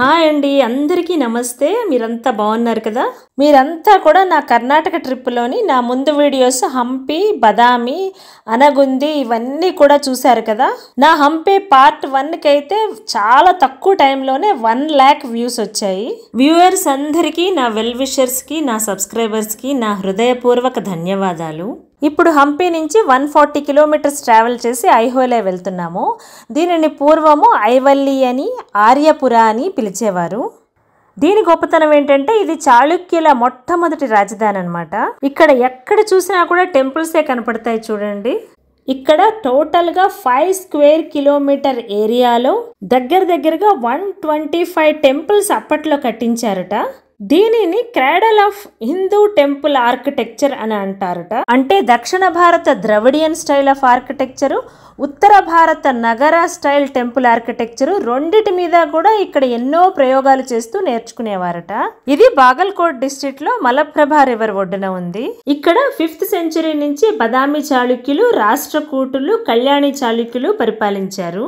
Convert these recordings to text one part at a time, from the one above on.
Hi అండి, అందరికీ నమస్తే. మీరంతా బాగున్నారు కదా? మీరంతా కూడా నా కర్ణాటక ట్రిప్లోని నా ముందు వీడియోస్ హంపి, బదామి, అనగుంది ఇవన్నీ కూడా చూశారు కదా. నా హంపి పార్ట్ 1కి అయితే చాలా తక్కువ టైంలోనే 1 lakh వ్యూస్ వచ్చాయి. వ్యూవర్స్ అందరికీ, నా వెల్ విషర్స్కి, నా సబ్స్క్రైబర్స్కి నా హృదయపూర్వక ధన్యవాదాలు. ఇప్పుడు హంపి నుంచి 140 కిలోమీటర్స్ ట్రావెల్ చేసి ఐహోలే వెళ్తున్నాము. దీనిని పూర్వము ఐవల్లి అని, ఆర్యపుర అని పిలిచేవారు. దీని గొప్పతనం ఏంటంటే ఇది చాళుక్యుల మొట్టమొదటి రాజధాని అన్నమాట. ఇక్కడ ఎక్కడ చూసినా కూడా టెంపుల్సే కనపడతాయి చూడండి. ఇక్కడ టోటల్గా 5 స్క్వేర్ కిలోమీటర్ ఏరియాలో దగ్గరగా 125 టెంపుల్స్ అప్పట్లో కట్టించారట. దీనిని cradle of Hindu temple architecture అని అంటారట. అంటే దక్షిణ భారత ద్రవిడియన్ స్టైల్ ఆఫ్ ఆర్కిటెక్చరు, ఉత్తర భారత నగర స్టైల్ టెంపుల్ ఆర్కిటెక్చరు రెండిటి మీద కూడా ఇక్కడ ఎన్నో ప్రయోగాలు చేస్తూ నేర్చుకునేవారట. ఇది బాగల్కోట్ డిస్ట్రిక్ట్ లో మలప్రభా రివర్ ఒడ్డున ఉంది. ఇక్కడ 5th సెంచరీ నుంచి బదామి చాళుక్యులు, రాష్ట్రకూటులు, కళ్యాణి చాళుక్యులు పరిపాలించారు.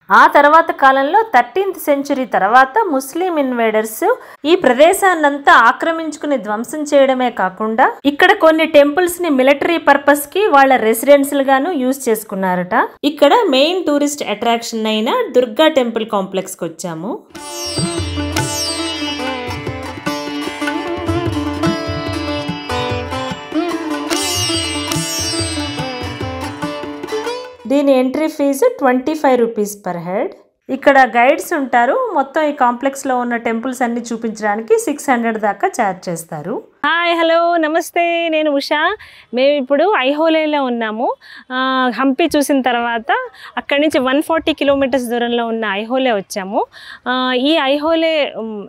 ఆ తర్వాత కాలంలో 13th సెంచరీ తర్వాత ముస్లిం ఇన్వేడర్స్ ఈ ప్రదేశాన్నంతా ఆక్రమించుకుని ధ్వంసం చేయడమే కాకుండా ఇక్కడ కొన్ని టెంపుల్స్ ని మిలిటరీ పర్పస్ కి వాళ్ళ రెసిడెన్షియల్ గాను యూజ్ చేసుకున్నారట. ఇక్కడ మెయిన్ టూరిస్ట్ అట్రాక్షన్ అయిన దుర్గా టెంపుల్ కాంప్లెక్స్ కి వచ్చాము. దీని entry fee 25 rupees per head. ఇక్కడ గైడ్స్ ఉంటారు. మొత్తం ఈ కాంప్లెక్స్లో ఉన్న టెంపుల్స్ అన్ని చూపించడానికి 600 దాకా ఛార్జ్ చేస్తారు. హాయ్, హలో, నమస్తే. నేను ఉషా. మేము ఇప్పుడు ఐహోలేలో ఉన్నాము. హంపి చూసిన తర్వాత అక్కడి నుంచి 140 కిలోమీటర్స్ దూరంలో ఉన్న ఐహోలే వచ్చాము. ఈ ఐహోలే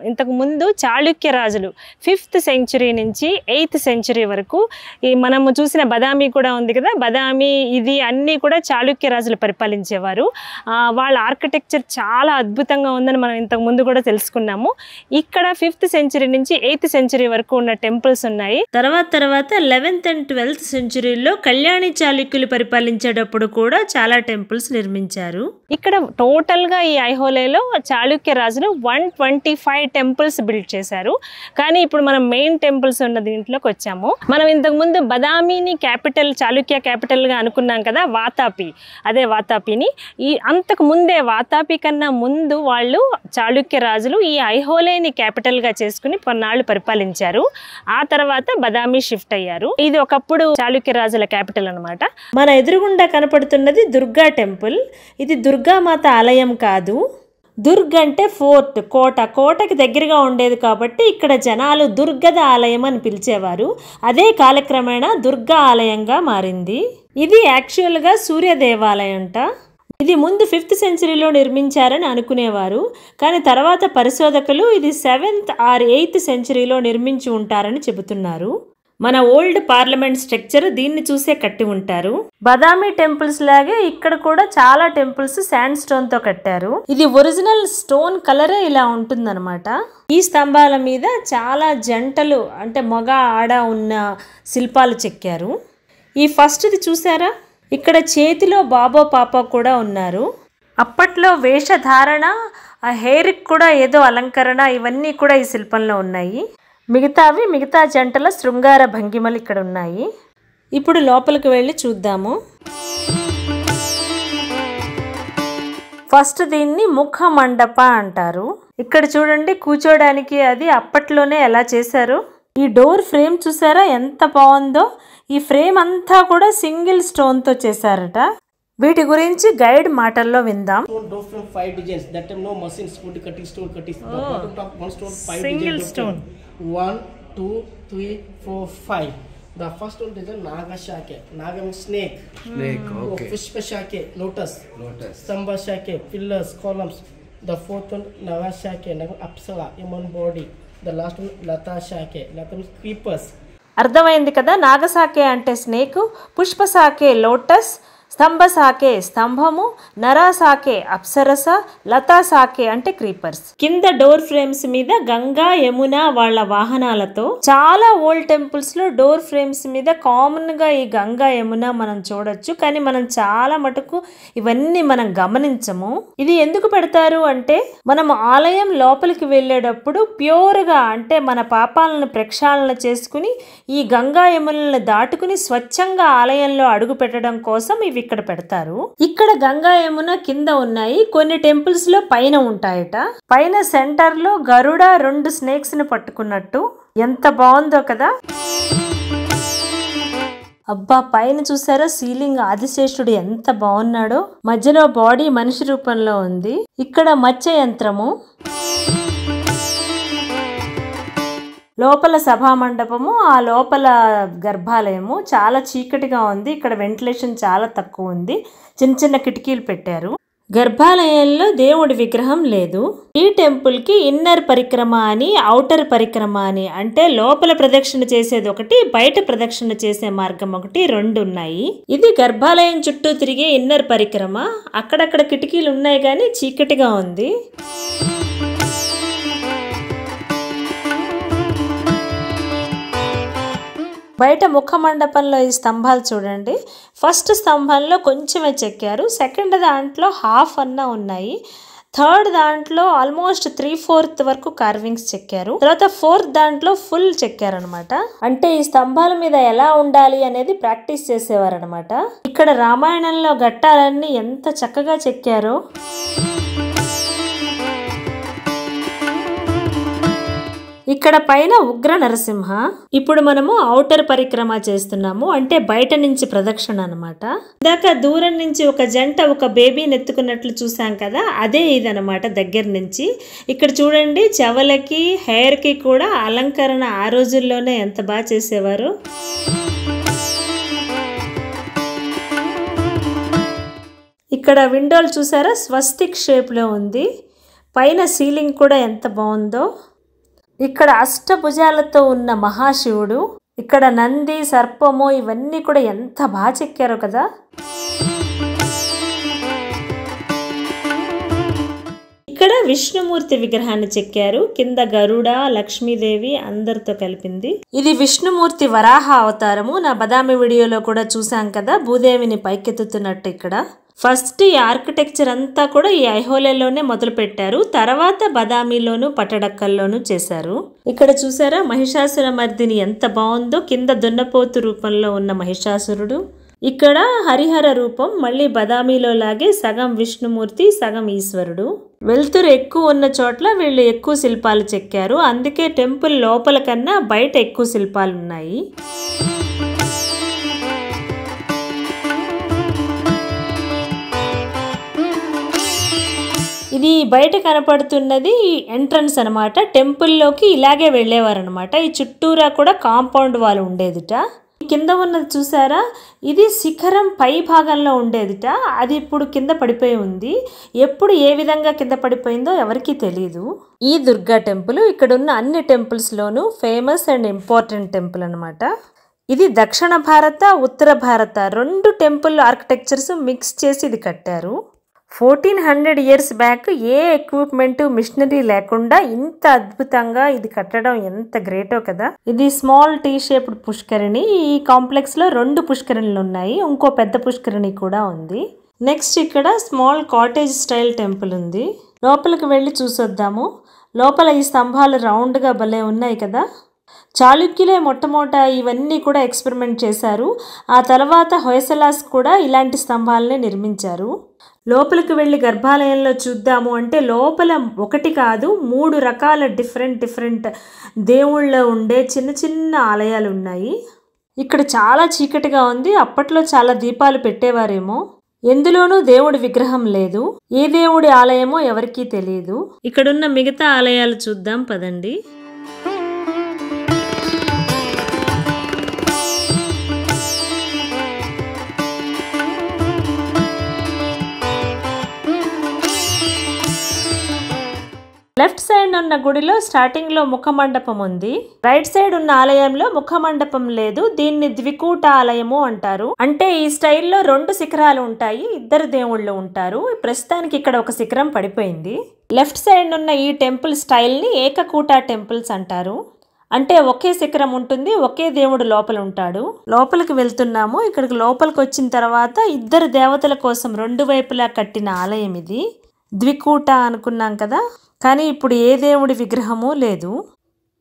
ఇంతకు ముందు చాళుక్య రాజులు 5th సెంచరీ నుంచి 8th సెంచరీ వరకు ఈ మనము చూసిన బదామి కూడా ఉంది కదా, బదామి ఇది అన్నీ కూడా చాళుక్య రాజులు పరిపాలించేవారు. వాళ్ళ ఆర్కిటెక్చర్ చాలా అద్భుతంగా ఉందని మనం ఇంతకు ముందు కూడా తెలుసుకున్నాము. ఇక్కడ 5th సెంచరీ నుంచి 8th సెంచరీ వరకు ఉన్న టెంపుల్స్ ఉన్నాయి. తర్వాత 11th and 12th సెంచరీలో కళ్యాణి చాళుక్యులు పరిపాలించేటప్పుడు కూడా చాలా టెంపుల్స్ నిర్మించారు. ఇక్కడ టోటల్ గా ఈ ఐహోలేలో చాళుక్య రాజులు 125 టెంపుల్స్ బిల్డ్ చేశారు. కానీ ఇప్పుడు మనం మెయిన్ టెంపుల్స్ ఉన్న దీంట్లోకి వచ్చాము. మనం ఇంతకు ముందు బదామిని క్యాపిటల్, చాళుక్య క్యాపిటల్ గా అనుకున్నాం కదా, వాతాపి. అదే వాతాపిని ఈ అంతకు ముందే, వాతాపి కన్నా ముందు వాళ్ళు చాళుక్య రాజులు ఈ ఐహోలేని క్యాపిటల్ గా చేసుకుని కొన్నాళ్ళు పరిపాలించారు. ఆ తర్వాత బదామి షిఫ్ట్ అయ్యారు. ఇది ఒకప్పుడు చాళుక్య రాజుల క్యాపిటల్ అన్నమాట. మన ఎదురుగుండా కనపడుతున్నది దుర్గా టెంపుల్. ఇది దుర్గామాత ఆలయం కాదు. దుర్గ్ అంటే ఫోర్ట్, కోట. కోటకి దగ్గరగా ఉండేది కాబట్టి ఇక్కడ జనాలు దుర్గద ఆలయం అని పిలిచేవారు. అదే కాలక్రమేణా దుర్గా ఆలయంగా మారింది. ఇది యాక్చువల్గా సూర్య దేవాలయం అంట. ఇది ముందు 5th సెంచరీలో నిర్మించారని అనుకునేవారు. కానీ తర్వాత పరిశోధకులు ఇది 7th or 8th సెంచరీలో నిర్మించి ఉంటారని చెబుతున్నారు. మన ఓల్డ్ పార్లమెంట్ స్ట్రక్చర్ దీన్ని చూసే కట్టి ఉంటారు. బదామి టెంపుల్స్ లాగే ఇక్కడ కూడా చాలా టెంపుల్స్ శాండ్ స్టోన్ తో కట్టారు. ఇది ఒరిజినల్ స్టోన్ కలరే ఇలా ఉంటుందన్నమాట. ఈ స్తంభాల మీద చాలా జంటలు, అంటే మగ ఆడ ఉన్న శిల్పాలు చెక్కారు. ఈ ఫస్ట్ది చూసారా, ఇక్కడ చేతిలో బాబో పాప కూడా ఉన్నారు. అప్పట్లో వేషధారణ, ఆ హెయిర్కి కూడా ఏదో అలంకరణ, ఇవన్నీ కూడా ఈ శిల్పంలో ఉన్నాయి. మిగతా జంటల శృంగార భంగిమలు ఇక్కడ ఉన్నాయి. ఇప్పుడు లోపలికి వెళ్ళి చూద్దాము. ఫస్ట్ దీన్ని ముఖ మండప అంటారు. ఇక్కడ చూడండి, కూర్చోడానికి అది అప్పట్లోనే ఎలా చేశారు. ఈ డోర్ ఫ్రేమ్ చూసారా ఎంత బాగుందో. ఈ ఫ్రేమ్ అంతా కూడా సింగిల్ స్టోన్ తో చేశారట. వీటి గురించి గైడ్ మాటల్లో విందాం. Single stone 1 2 3 4 5. The first one is a Naga Shake. Naga means snake. Snake, okay. Pushpa Shake, lotus. Stamba Shake, pillars, columns. The fourth one Naga Shake, Apsara, human body. The last one Lata Shake. Lata means creepers. అర్థమైంది కదా. నాగసాకే అంటే snake, పుష్పసాకే lotus, స్తంభశాకే స్తంభము, నరాశాకే అప్సరస, లతాశాకే అంటే creepers. కింద door frames మీద గంగా యమున వాళ్ళ వాహనాలతో. చాలా ఓల్డ్ టెంపుల్స్ లో డోర్ ఫ్రేమ్స్ మీద కామన్ గా ఈ గంగా యమున మనం చూడొచ్చు, కానీ మనం చాలా మటుకు ఇవన్నీ మనం గమనించము. ఇది ఎందుకు పెడతారు అంటే మనం ఆలయం లోపలికి వెళ్ళేటప్పుడు ప్యూర్ గా అంటే మన పాపాలను ప్రక్షాళన చేసుకుని ఈ గంగా యమునలను దాటుకుని స్వచ్ఛంగా ఆలయంలో అడుగు పెట్టడం కోసం ఇవి ఇక్కడ పెడతారు. ఇక్కడ గంగా యమున కింద ఉన్నాయి, కొన్ని టెంపుల్స్ లో పైన ఉంటాయట. పైన సెంటర్ లో గరుడ 2 స్నేక్స్ ని పట్టుకున్నట్టు ఎంత బాగుందో కదా. అబ్బా, పైన చూసారా సీలింగ్ ఆదిశేషుడు ఎంత బాగున్నాడో. మధ్యలో బాడీ మనిషి రూపంలో ఉంది. ఇక్కడ మత్స్య యంత్రము, లోపల సభా మండపము, ఆ లోపల గర్భాలయము. చాలా చీకటిగా ఉంది, ఇక్కడ వెంటిలేషన్ చాలా తక్కువ ఉంది, చిన్న చిన్న కిటికీలు పెట్టారు. గర్భాలయంలో దేవుడి విగ్రహం లేదు. ఈ టెంపుల్ కి ఇన్నర్ పరిక్రమ అని, ఔటర్ పరిక్రమ అని, అంటే లోపల ప్రదక్షిణ చేసేది ఒకటి, బయట ప్రదక్షిణ చేసే మార్గం ఒకటి, 2 ఉన్నాయి. ఇది గర్భాలయం చుట్టూ తిరిగే ఇన్నర్ పరిక్రమ. అక్కడక్కడ కిటికీలు ఉన్నాయి కానీ చీకటిగా ఉంది. బయట ముఖ మండపంలో ఈ స్తంభాలు చూడండి. ఫస్ట్ స్తంభంలో కొంచెమే చెక్కారు, సెకండ్ దాంట్లో హాఫ్ అన్నా ఉన్నాయి, థర్డ్ దాంట్లో ఆల్మోస్ట్ 3/4 వరకు కార్వింగ్స్ చెక్కారు, తర్వాత 4th దాంట్లో ఫుల్ చెక్కారు అనమాట. అంటే ఈ స్తంభాల మీద ఎలా ఉండాలి అనేది ప్రాక్టీస్ చేసేవారు అనమాట. ఇక్కడ రామాయణంలో ఘట్టాలన్నీ ఎంత చక్కగా చెక్కారో. ఇక్కడ పైన ఉగ్ర నరసింహ. ఇప్పుడు మనము ఔటర్ పరిక్రమ చేస్తున్నాము, అంటే బయట నుంచి ప్రదక్షిణ అనమాట. ఇందాక దూరం నుంచి ఒక జంట ఒక బేబీని ఎత్తుకున్నట్లు చూసాం కదా, అదే ఇదనమాట దగ్గర నుంచి. ఇక్కడ చూడండి, చెవులకి హెయిర్ కి కూడా అలంకరణ ఆ రోజుల్లోనే ఎంత బాగా చేసేవారు. ఇక్కడ విండోలు చూసారా, స్వస్తిక్ షేప్ లో ఉంది. పైన సీలింగ్ కూడా ఎంత బాగుందో. ఇక్కడ అష్టభుజాలతో ఉన్న మహాశివుడు, ఇక్కడ నంది, సర్పము ఇవన్నీ కూడా ఎంత బాగా చెక్కారో కదా. ఇక్కడ విష్ణుమూర్తి విగ్రహాన్ని చెక్కారు, కింద గరుడ, లక్ష్మీదేవి అందరితో కలిపింది. ఇది విష్ణుమూర్తి వరాహ అవతారము. నా బదామి వీడియోలో కూడా చూసాం కదా, భూదేవిని పైకెత్తుతున్నట్టు. ఇక్కడ ఫస్ట్ ఈ ఆర్కిటెక్చర్ అంతా కూడా ఈ ఐహోలేలోనే మొదలు పెట్టారు, తర్వాత బదామిలోను పట్టడక్కల్లోనూ చేశారు. ఇక్కడ చూసారా మహిషాసుర మర్దిని ఎంత బాగుందో, కింద దున్నపోతు రూపంలో ఉన్న మహిషాసురుడు. ఇక్కడ హరిహర రూపం, మళ్ళీ బదామిలో లాగే సగం విష్ణుమూర్తి సగం ఈశ్వరుడు. వెలుతురు ఎక్కువ ఉన్న చోట్ల వీళ్ళు ఎక్కువ శిల్పాలు చెక్కారు, అందుకే టెంపుల్ లోపల కన్నా బయట ఎక్కువ శిల్పాలు ఉన్నాయి. ఇది బయట కనపడుతున్నది ఎంట్రన్స్ అనమాట. టెంపుల్లోకి ఇలాగే వెళ్ళేవారు అనమాట. ఈ చుట్టూరా కూడా కాంపౌండ్ వాల్ ఉండేదిట. కింద ఉన్నది చూసారా, ఇది శిఖరం పై భాగంలో ఉండేదిట, అది ఇప్పుడు కింద పడిపోయి ఉంది. ఎప్పుడు ఏ విధంగా కింద పడిపోయిందో ఎవరికీ తెలియదు. ఈ దుర్గా టెంపుల్ ఇక్కడ ఉన్న అన్ని టెంపుల్స్ లోనూ ఫేమస్ అండ్ ఇంపార్టెంట్ టెంపుల్ అనమాట. ఇది దక్షిణ భారత, ఉత్తర భారత 2 టెంపుల్ ఆర్కిటెక్చర్స్ మిక్స్ చేసి ఇది కట్టారు. 1400 years బ్యాక్ ఏ ఎక్విప్మెంట్ మిషనరీ లేకుండా ఇంత అద్భుతంగా ఇది కట్టడం ఎంత గ్రేటో కదా. ఇది స్మాల్ టీ షేప్డ్ పుష్కరిణి. ఈ కాంప్లెక్స్ లో 2 పుష్కరిణులు ఉన్నాయి, ఇంకో పెద్ద పుష్కరిణి కూడా ఉంది. నెక్స్ట్ ఇక్కడ స్మాల్ కాటేజ్ స్టైల్ టెంపుల్ ఉంది. లోపలికి వెళ్ళి చూసొద్దాము. లోపల ఈ స్తంభాలు రౌండ్ గా భలే ఉన్నాయి కదా. చాళుక్యులే మొట్టమొదట ఇవన్నీ కూడా ఎక్స్పెరిమెంట్ చేశారు. ఆ తర్వాత హొయసలాస్ కూడా ఇలాంటి స్తంభాలనే నిర్మించారు. లోపలికి వెళ్ళి గర్భాలయంలో చూద్దాము అంటే లోపల ఒకటి కాదు 3 రకాల డిఫరెంట్ దేవుళ్ళ ఉండే చిన్న చిన్న ఆలయాలు ఉన్నాయి. ఇక్కడ చాలా చీకటిగా ఉంది. అప్పట్లో చాలా దీపాలు పెట్టేవారేమో. ఎందులోనూ దేవుడి విగ్రహం లేదు. ఏ దేవుడి ఆలయమో ఎవరికీ తెలియదు. ఇక్కడున్న మిగతా ఆలయాలు చూద్దాం పదండి. లెఫ్ట్ సైడ్ ఉన్న గుడిలో స్టార్టింగ్ లో ముఖ మండపం ఉంది. రైట్ సైడ్ ఉన్న ఆలయంలో ముఖ మండపం లేదు. దీన్ని ద్వికూట ఆలయము అంటారు. అంటే ఈ స్టైల్లో 2 శిఖరాలు ఉంటాయి, 2 దేవుళ్ళు ఉంటారు. ప్రస్తుతానికి ఇక్కడ ఒక శిఖరం పడిపోయింది. లెఫ్ట్ సైడ్ ఉన్న ఈ టెంపుల్ స్టైల్ ని ఏకకూట టెంపుల్స్ అంటారు. అంటే ఒకే శిఖరం ఉంటుంది, ఒకే దేవుడు లోపల ఉంటాడు. లోపలికి వెళ్తున్నాము. ఇక్కడికి లోపలికి వచ్చిన తర్వాత 2 దేవతల కోసం 2 వైపులా కట్టిన ఆలయం ఇది. ద్వికూట అనుకున్నాం కదా, కానీ ఇప్పుడు ఏ దేవుడి విగ్రహము లేదు.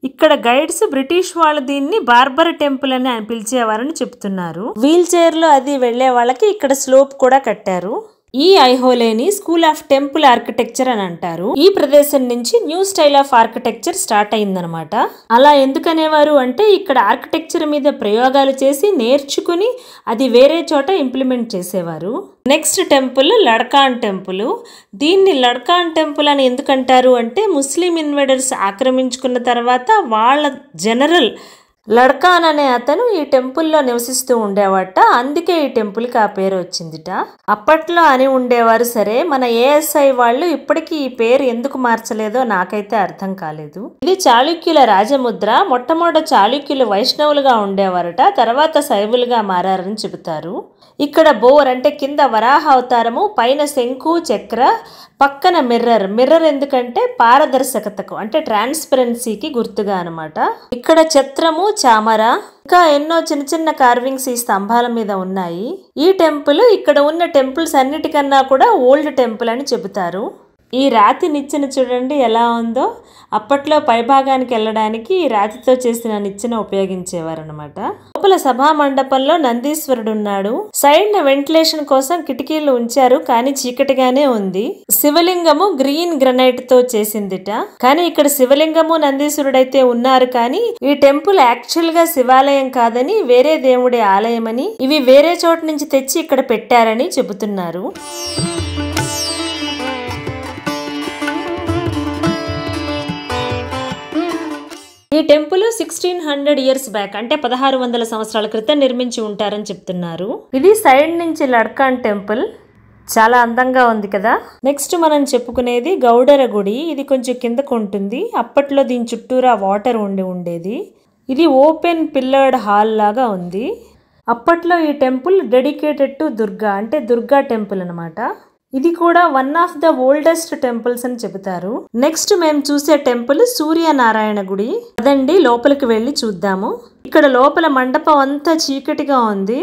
ఇక్కడ గైడ్స్ బ్రిటిష్ వాళ్ళు దీన్ని బార్బర్ టెంపుల్ అని పిలిచేవారని చెప్తున్నారు. వీల్ చైర్ లో అది వెళ్లే వాళ్ళకి ఇక్కడ స్లోప్ కూడా కట్టారు. ఈ ఐహోలేని స్కూల్ ఆఫ్ టెంపుల్ ఆర్కిటెక్చర్ అని అంటారు. ఈ ప్రదేశం నుంచి new style of architecture start అయిందనమాట. అలా ఎందుకనేవారు అంటే ఇక్కడ ఆర్కిటెక్చర్ మీద ప్రయోగాలు చేసి నేర్చుకుని అది వేరే చోట ఇంప్లిమెంట్ చేసేవారు. Next temple Ladkhan temple. దీన్ని లడ్కాన్ టెంపుల్ అని ఎందుకంటారు అంటే ముస్లిం ఇన్వేడర్స్ ఆక్రమించుకున్న తర్వాత వాళ్ళ జనరల్ లడ్కాన్ అనే అతను ఈ టెంపుల్లో నివసిస్తూ ఉండేవాట. అందుకే ఈ టెంపుల్కి ఆ పేరు వచ్చిందిట. అప్పట్లో అని ఉండేవారు. సరే, మన ఏఎస్ఐ వాళ్ళు ఇప్పటికీ ఈ పేరు ఎందుకు మార్చలేదో నాకైతే అర్థం కాలేదు. ఇది చాళుక్యుల రాజముద్ర. మొట్టమొదట చాళుక్యులు వైష్ణవులుగా ఉండేవారట, తర్వాత శైవులుగా మారారని చెబుతారు. ఇక్కడ బోర్ అంటే కింద వరాహ అవతారము, పైన శంకు చక్ర, పక్కన మిర్రర్. మిర్రర్ ఎందుకంటే పారదర్శకతకు అంటే ట్రాన్స్పరెన్సీకి గుర్తుగా అనమాట. ఇక్కడ ఛత్రము, చామర, ఇంకా ఎన్నో చిన్న చిన్న కార్వింగ్స్ ఈ స్తంభాల మీద ఉన్నాయి. ఈ టెంపుల్ ఇక్కడ ఉన్న టెంపుల్స్ అన్నిటికన్నా కూడా ఓల్డ్ టెంపుల్ అని చెబుతారు. ఈ రాతి నిచ్చెన చూడండి ఎలా ఉందో. అప్పట్లో పైభాగానికి వెళ్ళడానికి ఈ రాతితో చేసిన నిచ్చెన ఉపయోగించేవారు అనమాట. లోపల సభా మండపంలో నందీశ్వరుడు ఉన్నాడు. సైడ్ వెంటిలేషన్ కోసం కిటికీలు ఉంచారు, కానీ చీకటిగానే ఉంది. శివలింగము గ్రీన్ గ్రనైట్ తో చేసిందిట. కానీ ఇక్కడ శివలింగము నందీశ్వరుడైతే ఉన్నారు, కానీ ఈ టెంపుల్ యాక్చువల్ గా శివాలయం కాదని, వేరే దేవుడి ఆలయం అని, ఇవి వేరే చోట నుంచి తెచ్చి ఇక్కడ పెట్టారని చెబుతున్నారు. ఈ టెంపుల్ 1600 ఇయర్స్ బ్యాక్ అంటే 1600 సంవత్సరాల క్రితం నిర్మించి ఉంటారని చెప్తున్నారు. ఇది సైడ్ నుంచి లడ్కాన్ టెంపుల్. చాలా అందంగా ఉంది కదా. నెక్స్ట్ మనం చెప్పుకునేది గౌడర గుడి. ఇది కొంచెం కిందకు ఉంటుంది. అప్పట్లో దీని చుట్టూరా వాటర్ ఉండేది. ఇది ఓపెన్ పిల్లర్డ్ హాల్ లాగా ఉంది. అప్పట్లో ఈ టెంపుల్ డెడికేటెడ్ టు దుర్గా అంటే దుర్గా టెంపుల్ అనమాట. ఇది కూడా one of the oldest temples అని చెబుతారు. నెక్స్ట్ మేము చూసే టెంపుల్ సూర్యనారాయణ గుడి. అదండి, లోపలికి వెళ్ళి చూద్దాము. ఇక్కడ లోపల మండపం అంతా చీకటిగా ఉంది.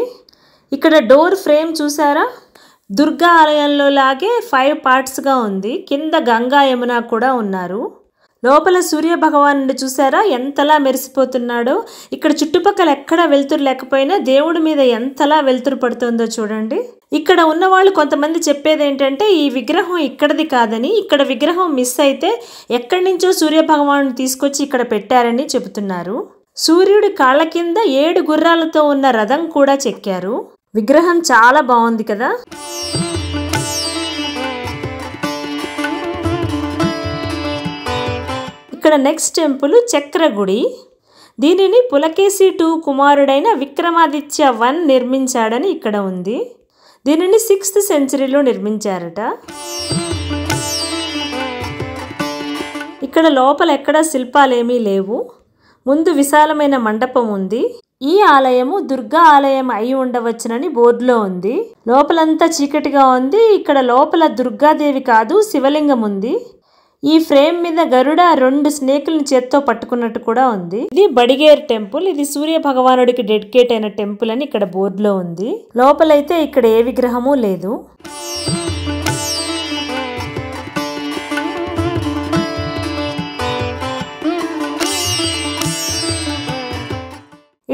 ఇక్కడ డోర్ ఫ్రేమ్ చూసారా, దుర్గా ఆలయంలో లాగే 5 పార్ట్స్గా ఉంది. కింద గంగా యమున కూడా ఉన్నారు. లోపల సూర్య భగవానుడు చూసారా ఎంతలా మెరిసిపోతున్నాడో. ఇక్కడ చుట్టుపక్కల ఎక్కడా వెలుతురు లేకపోయినా దేవుడి మీద ఎంతలా వెలుతురు పడుతుందో చూడండి. ఇక్కడ ఉన్న వాళ్ళు కొంతమంది చెప్పేది ఏంటంటే ఈ విగ్రహం ఇక్కడది కాదని, ఇక్కడ విగ్రహం మిస్ అయితే ఎక్కడి నుంచో సూర్య భగవానుడు తీసుకొచ్చి ఇక్కడ పెట్టారని చెబుతున్నారు. సూర్యుడి కాళ్ళ కింద 7 గుర్రాలతో ఉన్న రథం కూడా చెక్కారు. విగ్రహం చాలా బాగుంది కదా. ఇక్కడ నెక్స్ట్ టెంపుల్ చక్రగుడి. దీనిని పులకేశి II కుమారుడైన విక్రమాదిత్య I నిర్మించాడని ఇక్కడ ఉంది. దీనిని 6th సెంచరీలో నిర్మించారట. ఇక్కడ లోపల ఎక్కడా శిల్పాలేమీ లేవు. ముందు విశాలమైన మండపం ఉంది. ఈ ఆలయము దుర్గా ఆలయం అయి ఉండవచ్చునని బోర్డులో ఉంది. లోపలంతా చీకటిగా ఉంది. ఇక్కడ లోపల దుర్గాదేవి కాదు, శివలింగం ఉంది. ఈ ఫ్రేమ్ మీద గరుడ 2 స్నేకులను చేత్తో పట్టుకున్నట్టు కూడా ఉంది. ఇది బడిగేర్ టెంపుల్. ఇది సూర్య భగవానుడికి డెడికేట్ అయిన టెంపుల్ అని ఇక్కడ బోర్డులో ఉంది. లోపలైతే ఇక్కడ ఏ విగ్రహము లేదు.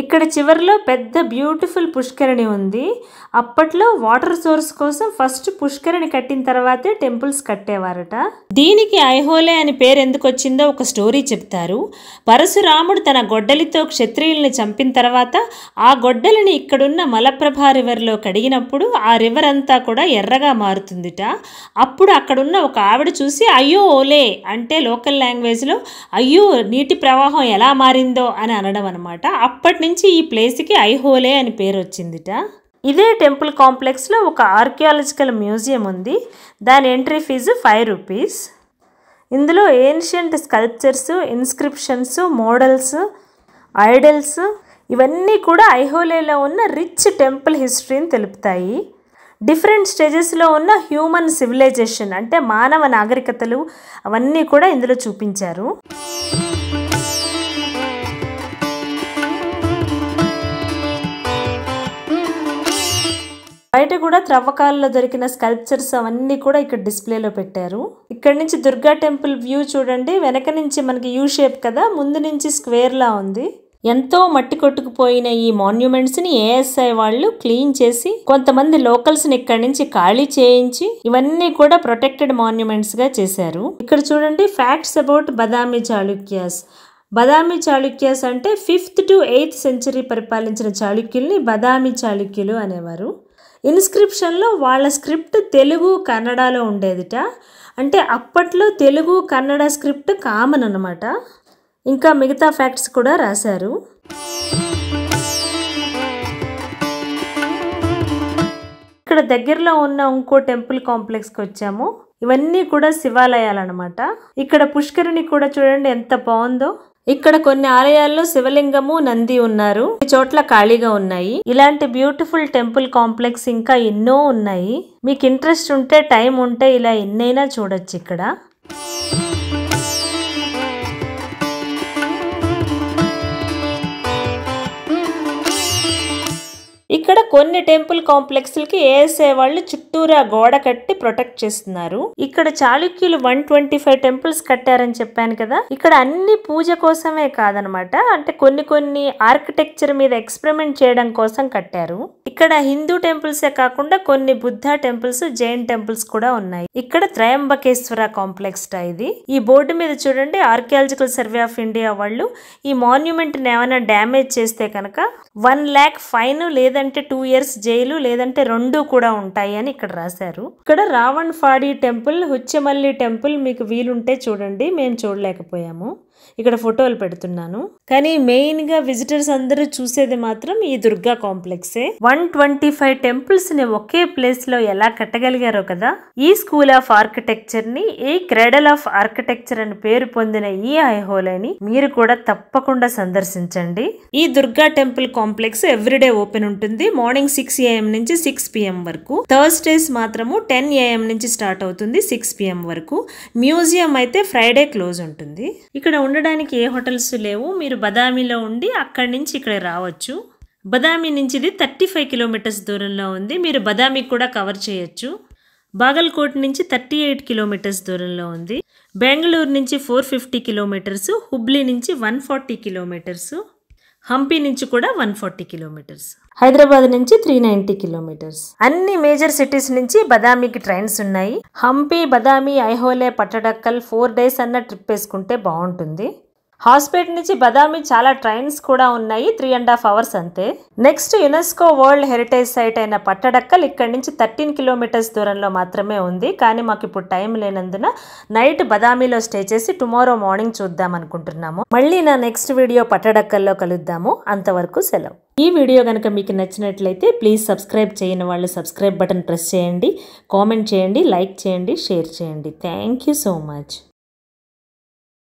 ఇక్కడ చివర్లో పెద్ద బ్యూటిఫుల్ పుష్కరిణి ఉంది. అప్పట్లో వాటర్ సోర్స్ కోసం ఫస్ట్ పుష్కరిణి కట్టిన తర్వాతే టెంపుల్స్ కట్టేవారట. దీనికి ఐహోలే అని పేరు ఎందుకు వచ్చిందో ఒక స్టోరీ చెప్తారు. పరశురాముడు తన గొడ్డలితో క్షత్రియుల్ని చంపిన తర్వాత ఆ గొడ్డలిని ఇక్కడున్న మలప్రభా రివర్లో కడిగినప్పుడు ఆ రివర్ అంతా కూడా ఎర్రగా మారుతుందిట. అప్పుడు అక్కడున్న ఒక ఆవిడ చూసి అయ్యో ఓలే అంటే లోకల్ లాంగ్వేజ్లో అయ్యో నీటి ప్రవాహం ఎలా మారిందో అని అనడం అనమాట. అప్పటి నుంచి ఈ ప్లేస్కి ఐహోలే అని పేరు వచ్చిందిట. ఇదే టెంపుల్ కాంప్లెక్స్లో ఒక ఆర్కియాలజికల్ మ్యూజియం ఉంది. దాని ఎంట్రీ ఫీజు 5 రూపీస్. ఇందులో ancient sculptures, inscriptions, models, idols ఇవన్నీ కూడా ఐహోలేలో ఉన్న రిచ్ టెంపుల్ హిస్టరీని తెలుపుతాయి. డిఫరెంట్ స్టేజెస్లో ఉన్న హ్యూమన్ సివిలైజేషన్ అంటే మానవ నాగరికతలు అవన్నీ కూడా ఇందులో చూపించారు. బయట కూడా త్రవ్వకాలలో దొరికిన స్కల్ప్చర్స్ అవన్నీ కూడా ఇక్కడ డిస్ప్లేలో పెట్టారు. ఇక్కడ నుంచి దుర్గా టెంపుల్ వ్యూ చూడండి. వెనక నుంచి మనకి యూ షేప్ కదా, ముందు నుంచి స్క్వేర్ లా ఉంది. ఎంతో మట్టి కొట్టుకుపోయిన ఈ మాన్యుమెంట్స్ ని ఏఎస్ఐ వాళ్ళు క్లీన్ చేసి కొంతమంది లోకల్స్ ని ఇక్కడ నుంచి ఖాళీ చేయించి ఇవన్నీ కూడా ప్రొటెక్టెడ్ మాన్యుమెంట్స్ గా చేశారు. ఇక్కడ చూడండి ఫ్యాక్ట్స్ అబౌట్ బదామి చాళుక్యాస్. బదామి చాళుక్యాస్ అంటే 5th to 8th సెంచరీ పరిపాలించిన చాళుక్యుల్ని బదామి చాళుక్యులు అనేవారు. ఇన్స్క్రిప్షన్లో వాళ్ళ స్క్రిప్ట్ తెలుగు కన్నడలో ఉండేదిట. అంటే అప్పట్లో తెలుగు కన్నడ స్క్రిప్ట్ కామన్ అన్నమాట. ఇంకా మిగతా ఫ్యాక్ట్స్ కూడా రాశారు. ఇక్కడ దగ్గరలో ఉన్న ఇంకో టెంపుల్ కాంప్లెక్స్కి వచ్చాము. ఇవన్నీ కూడా శివాలయాలన్నమాట. ఇక్కడ పుష్కరిణి కూడా చూడండి ఎంత బాగుందో. ఇక్కడ కొన్ని ఆలయాల్లో శివలింగము, నంది ఉన్నారు. ఈ చోట్ల ఖాళీగా ఉన్నాయి. ఇలాంటి బ్యూటిఫుల్ టెంపుల్ కాంప్లెక్స్ ఇంకా ఎన్నో ఉన్నాయి. మీకు ఇంట్రెస్ట్ ఉంటే, టైం ఉంటే ఇలా ఎన్నైనా చూడొచ్చు ఇక్కడ. ఇక్కడ కొన్ని టెంపుల్ కాంప్లెక్స్లకి ఏఎస్ఐ వాళ్ళు చుట్టూరా గోడ కట్టి ప్రొటెక్ట్ చేస్తున్నారు. ఇక్కడ చాళుక్యులు 125 టెంపుల్స్ కట్టారని చెప్పాను కదా. ఇక్కడ అన్ని పూజ కోసమే కాదనమాట, అంటే కొన్ని ఆర్కిటెక్చర్ మీద ఎక్స్పెరిమెంట్ చేయడం కోసం కట్టారు. ఇక్కడ హిందూ టెంపుల్సే కాకుండా కొన్ని బుద్ధ టెంపుల్స్, జైన్ టెంపుల్స్ కూడా ఉన్నాయి. ఇక్కడ త్రయంబకేశ్వర కాంప్లెక్స్ ఇది. ఈ బోర్డు మీద చూడండి ఆర్కియాలజికల్ సర్వే ఆఫ్ ఇండియా వాళ్ళు ఈ మాన్యుమెంట్ ఏమైనా డ్యామేజ్ చేస్తే కనుక 1 lakh ఫైన్ లేదంటే 2 years జైలు లేదంటే 2 కూడా ఉంటాయి అని ఇక్కడ రాశారు. ఇక్కడ రావణ్ ఫాడి టెంపుల్, హుచ్చమల్లి టెంపుల్ మీకు వీలుంటే చూడండి. మేము చూడలేకపోయాము. ఇక్కడ ఫోటోలు పెడుతున్నాను. కానీ మెయిన్ గా విజిటర్స్ అందరూ చూసేది మాత్రం ఈ దుర్గా కాంప్లెక్సే. 125 టెంపుల్స్ ని ఒకే ప్లేస్ లో ఎలా కట్టగలిగారో కదా. ఈ స్కూల్ ఆఫ్ ఆర్కిటెక్చర్ ని ఈ క్రెడల్ ఆఫ్ ఆర్కిటెక్చర్ అని పేరు పొందిన ఈ ఐహోలేని మీరు కూడా తప్పకుండా సందర్శించండి. ఈ Durga temple complex everyday open ఉంటుంది. మార్నింగ్ 6 AM నుంచి 6 PM వరకు. థర్స్డేస్ మాత్రము 10 AM నుంచి స్టార్ట్ అవుతుంది 6 PM వరకు. మ్యూజియం అయితే ఫ్రైడే క్లోజ్ ఉంటుంది. ఇక్కడ ఉండడానికి ఏ హోటల్స్ లేవు. మీరు బదామిలో ఉండి అక్కడి నుంచి ఇక్కడ రావచ్చు. బదామి నుంచి ఇది 35 kilometers దూరంలో ఉంది. మీరు బదామి కూడా కవర్ చేయొచ్చు. బాగల్కోట్ నుంచి 38 kilometers దూరంలో ఉంది. బెంగళూరు నుంచి 450 kilometers, హుబ్లీ నుంచి 140 kilometers, హంపి నుంచి కూడా 140 kilometers, హైదరాబాద్ నుంచి 390 kilometers. అన్ని మేజర్ సిటీస్ నుంచి బదామికి ట్రైన్స్ ఉన్నాయి. హంపి, బదామి, ఐహోలే, పట్టడక్కల్ 4 days అన్న ట్రిప్ వేసుకుంటే బాగుంటుంది. హాస్పేట్ నుంచి బదామి చాలా ట్రైన్స్ కూడా ఉన్నాయి. 3.5 hours అంతే. Next UNESCO world heritage site అయిన పట్టడక్కల్ ఇక్కడ నుంచి 13 kilometers దూరంలో మాత్రమే ఉంది. కానీ మాకు ఇప్పుడు టైం లేనందున నైట్ బదామిలో స్టే చేసి టుమారో మార్నింగ్ చూద్దాం అనుకుంటున్నాము. మళ్ళీ నా నెక్స్ట్ వీడియో పట్టడక్కల్లో కలుద్దాము. అంతవరకు సెలవు. ఈ వీడియో కనుక మీకు నచ్చినట్లయితే ప్లీజ్ సబ్స్క్రైబ్ చేయని వాళ్ళు సబ్స్క్రైబ్ బటన్ ప్రెస్ చేయండి, కామెంట్ చేయండి, లైక్ చేయండి, షేర్ చేయండి. Thank you so much.